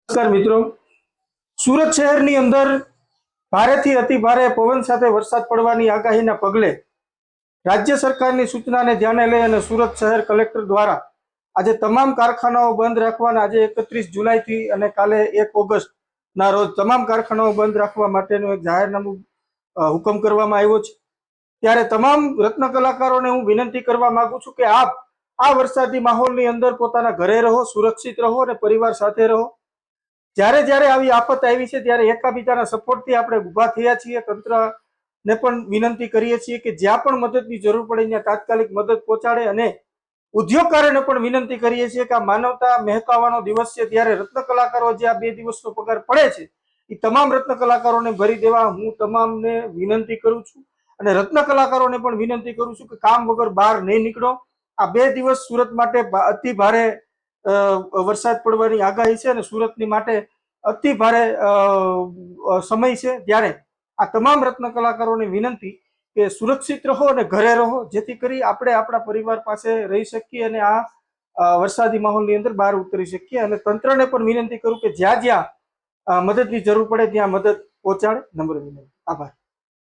નમસ્કાર મિત્રો, સુરત શહેરની અંદર ભારેથી અતિ ભારે પવન સાથે વરસાદ પડવાની આગાહીના પગલે રાજ્ય સરકારની સૂચનાને ધ્યાને લઈ અને સુરત શહેર કલેક્ટર દ્વારા આજે તમામ કારખાનાઓ બંધ રાખવાના આજે 31 જુલાઈથી અને કાલે 1 ઓગસ્ટના રોજ તમામ કારખાનાઓ બંધ રાખવા માટેનું એક જાહેરનામું હુકમ કરવામાં આવ્યો છે। ત્યારે તમામ રત્ન કલાકારોને હું વિનંતી કરવા માંગુ છું કે આપ આ વરસાદી માહોલની અંદર પોતાના ઘરે રહો, સુરક્ષિત રહો અને પરિવાર સાથે રહો। જ્યારે જ્યારે આવી આફત આવી છે ત્યારે એકાબીજાના સપોર્ટથી આપણે ઊભા થયા છીએ। તંત્રને પણ વિનંતી કરીએ છીએ કે જ્યાં પણ મદદની જરૂર પડે ત્યાં તાત્કાલિક મદદ પહોંચાડે અને ઉદ્યોગકારોને પણ વિનંતી કરીએ છીએ કે આ માનવતા મહેકાવાનો દિવસ છે ત્યારે રત્ન કલાકારો જે આ 2 દિવસનો પગાર પડે છે એ તમામ રત્ન કલાકારોને ભરી દેવા હું તમામને વિનંતી કરું છું અને રત્ન કલાકારોને પણ વિનંતી કરું છું કે કામ વગર બહાર નહીં નીકળો। આ 2 દિવસ સુરત માટે અતિ ભારે વરસાદ પડવાની આગાહી છે અને સુરતની માટે અતિ ભારે સમય છે। ત્યારે આ તમામ રત્ન કલાકારોને વિનંતી કે સુરક્ષિત રહો અને ઘરે રહો જેથી કરી આપણે આપણા પરિવાર પાસે રહી શકીએ અને આ વરસાદી માહોલની અંદર બહાર ઉતરી શકીએ। અને તંત્રને પણ વિનંતી કરું કે જ્યાં જ્યાં મદદની જરૂર પડે ત્યાં મદદ પહોંચાડે। નમ્ર વિનંતી, આભાર।